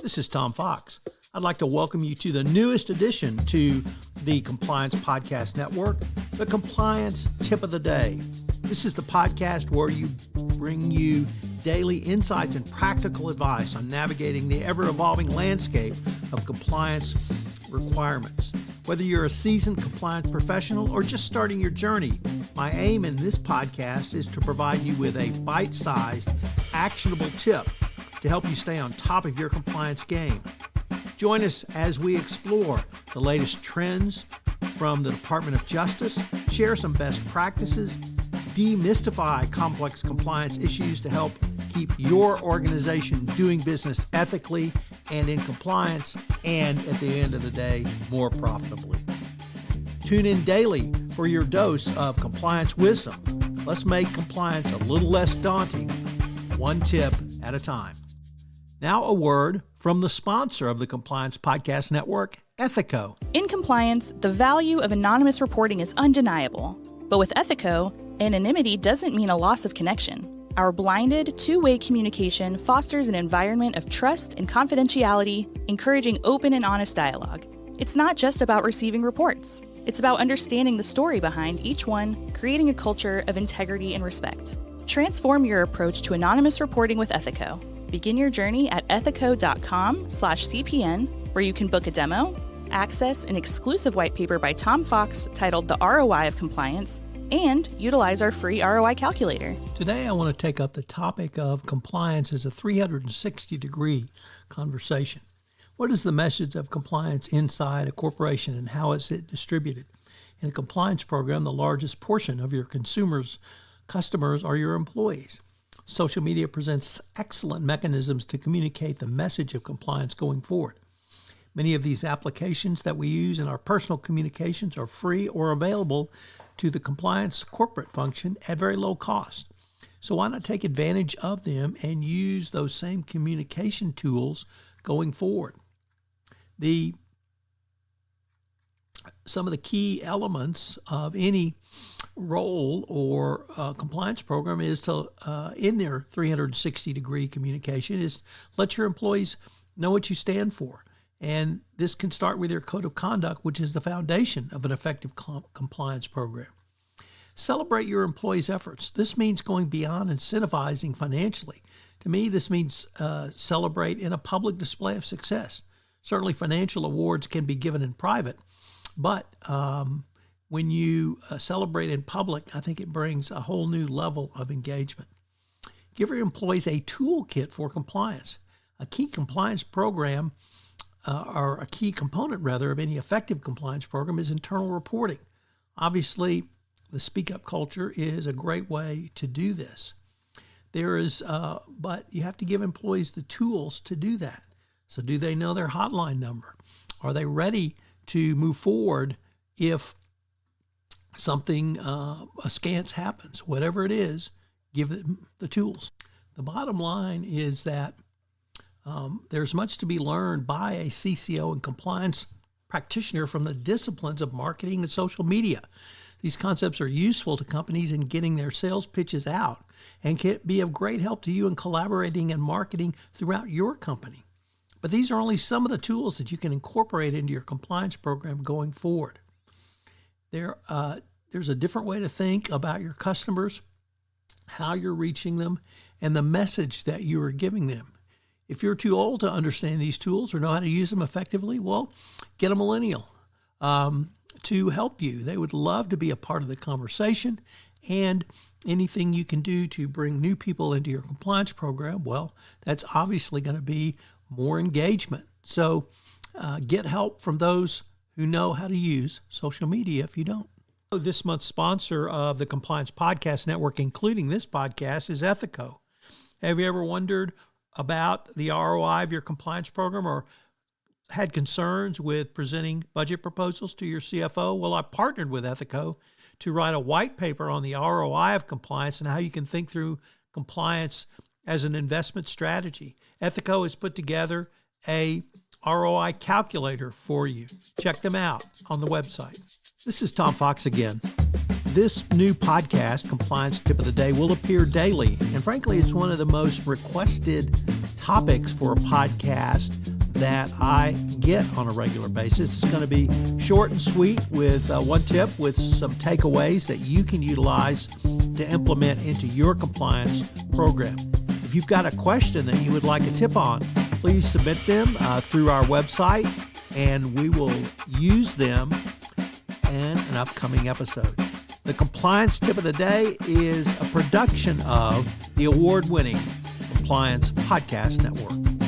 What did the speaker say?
This is Tom Fox. I'd like to welcome you to the newest addition to the Compliance Podcast Network, the Compliance Tip of the Day. This is the podcast where we bring you daily insights and practical advice on navigating the ever-evolving landscape of compliance requirements. Whether you're a seasoned compliance professional or just starting your journey, my aim in this podcast is to provide you with a bite-sized, actionable tip to help you stay on top of your compliance game. Join us as we explore the latest trends from the Department of Justice, share some best practices, demystify complex compliance issues to help keep your organization doing business ethically and in compliance, and at the end of the day, more profitably. Tune in daily for your dose of compliance wisdom. Let's make compliance a little less daunting, one tip at a time. Now a word from the sponsor of the Compliance Podcast Network, Ethico. In compliance, the value of anonymous reporting is undeniable. But with Ethico, anonymity doesn't mean a loss of connection. Our blinded, two-way communication fosters an environment of trust and confidentiality, encouraging open and honest dialogue. It's not just about receiving reports. It's about understanding the story behind each one, creating a culture of integrity and respect. Transform your approach to anonymous reporting with Ethico. Begin your journey at ethico.com/CPN, where you can book a demo, access an exclusive white paper by Tom Fox titled The ROI of Compliance, and utilize our free ROI calculator. Today I want to take up the topic of compliance as a 360-degree conversation. What is the message of compliance inside a corporation and how is it distributed? In a compliance program, the largest portion of your customers are your employees. Social media presents excellent mechanisms to communicate the message of compliance going forward. Many of these applications that we use in our personal communications are free or available to the compliance corporate function at very low cost. So why not take advantage of them and use those same communication tools going forward? Some of the key elements of any role or compliance program is to, in their 360-degree communication, is let your employees know what you stand for. And this can start with your code of conduct, which is the foundation of an effective compliance program. Celebrate your employees' efforts. This means going beyond incentivizing financially. To me, this means celebrate in a public display of success. Certainly financial awards can be given in private, but when you celebrate in public, I think it brings a whole new level of engagement. Give your employees a toolkit for compliance. A key compliance program, or a key component rather, of any effective compliance program is internal reporting. Obviously, the speak up culture is a great way to do this. But you have to give employees the tools to do that. So do they know their hotline number? Are they ready to move forward if something askance happens? Whatever it is, give them the tools. The bottom line is that there's much to be learned by a CCO and compliance practitioner from the disciplines of marketing and social media. These concepts are useful to companies in getting their sales pitches out and can be of great help to you in collaborating and marketing throughout your company. But these are only some of the tools that you can incorporate into your compliance program going forward. There's a different way to think about your customers, how you're reaching them, and the message that you are giving them. If you're too old to understand these tools or know how to use them effectively, well, get a millennial to help you. They would love to be a part of the conversation, and anything you can do to bring new people into your compliance program, well, that's obviously going to be more engagement. So get help from those who know how to use social media if you don't. This month's sponsor of the Compliance Podcast Network, including this podcast, is Ethico. Have you ever wondered about the ROI of your compliance program or had concerns with presenting budget proposals to your CFO? Well, I partnered with Ethico to write a white paper on the ROI of compliance and how you can think through compliance as an investment strategy. Ethico has put together a ROI calculator for you. Check them out on the website. This is Tom Fox again. This new podcast, Compliance Tip of the Day, will appear daily. And frankly, it's one of the most requested topics for a podcast that I get on a regular basis. It's going to be short and sweet with one tip with some takeaways that you can utilize to implement into your compliance program. If you've got a question that you would like a tip on, please submit them through our website, and we will use them in an upcoming episode. The Compliance Tip of the Day is a production of the award-winning Compliance Podcast Network.